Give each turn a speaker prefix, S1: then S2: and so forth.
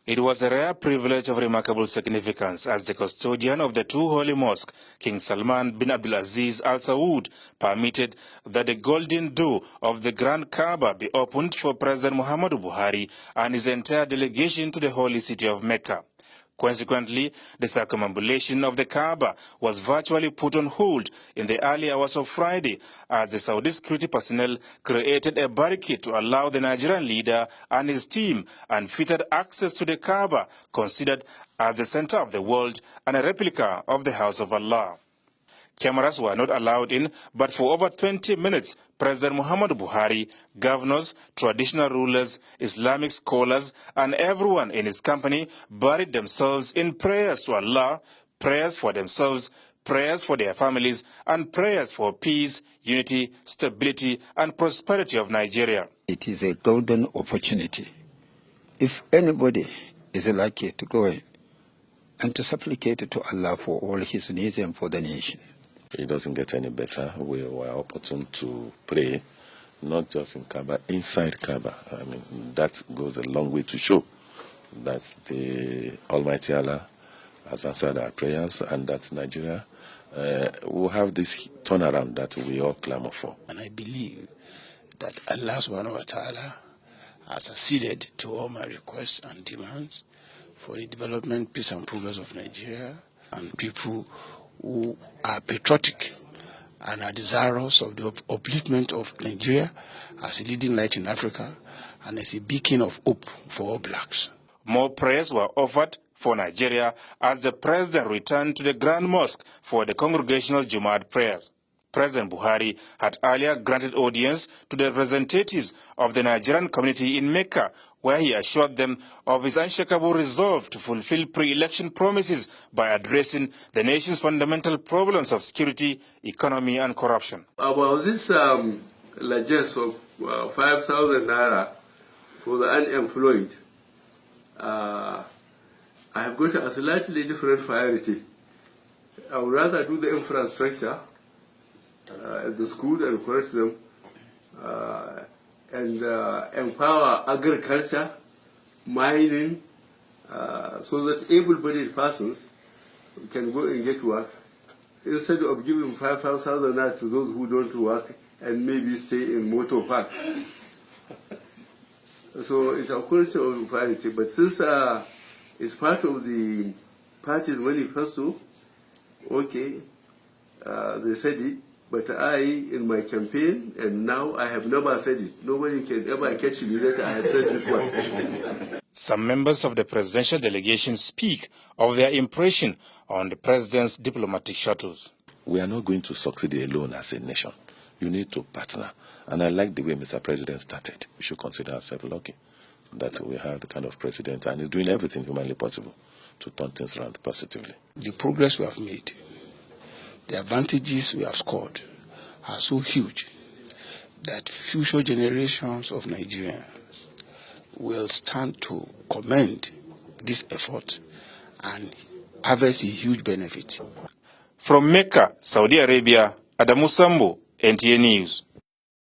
S1: It was a rare privilege of remarkable significance as the custodian of the two holy mosques, King Salman bin Abdulaziz Al Saud, permitted that the golden door of the Grand Kaaba be opened for President Muhammadu Buhari and his entire delegation to the holy city of Mecca. Consequently, the circumambulation of the Kaaba was virtually put on hold in the early hours of Friday as the Saudi security personnel created a barricade to allow the Nigerian leader and his team unfettered access to the Kaaba, considered as the center of the world and a replica of the House of Allah. Cameras were not allowed in, but for over 20 minutes, President Muhammadu Buhari, governors, traditional rulers, Islamic scholars, and everyone in his company buried themselves in prayers to Allah, prayers for themselves, prayers for their families, and prayers for peace, unity, stability, and prosperity of Nigeria.
S2: It is a golden opportunity. If anybody is lucky to go in and to supplicate to Allah for all his needs and for the nation.
S3: It doesn't get any better. We were opportune to pray, not just in Kaaba, inside Kaaba. I mean, that goes a long way to show that the Almighty Allah has answered our prayers and that Nigeria will have this turnaround that we all clamor for.
S4: And I believe that Allah subhanahu wa ta'ala has acceded to all my requests and demands for the development, peace and progress of Nigeria and people who are patriotic and are desirous of the upliftment of Nigeria as a leading light in Africa and as a beacon of hope for all blacks.
S1: More prayers were offered for Nigeria as the president returned to the Grand Mosque for the congregational Jumaat prayers. President Buhari had earlier granted audience to the representatives of the Nigerian community in Mecca, where he assured them of his unshakable resolve to fulfill pre-election promises by addressing the nation's fundamental problems of security, economy, and corruption.
S5: About this largesse of 5,000 naira for the unemployed, I have got a slightly different priority. I would rather do the infrastructure at the school and encourage them and empower agriculture, mining, so that able-bodied persons can go and get work instead of giving 5,000 naira to those who don't work and maybe stay in motor park. So it's a question of priority, but since it's part of the party's manifesto, okay, they said it. But I, in my campaign, and now I have never said it. Nobody can ever catch me that I have said this one.
S1: Some members of the presidential delegation speak of their impression on the president's diplomatic shuttles.
S3: We are not going to succeed alone as a nation. You need to partner. And I like the way Mr. President started. We should consider ourselves lucky that we have the kind of president and is doing everything humanly possible to turn things around positively.
S4: The progress we have made, the advantages we have scored are so huge that future generations of Nigerians will stand to commend this effort and harvest a huge benefit.
S1: From Mecca, Saudi Arabia, Adamu Sambo, NTA News.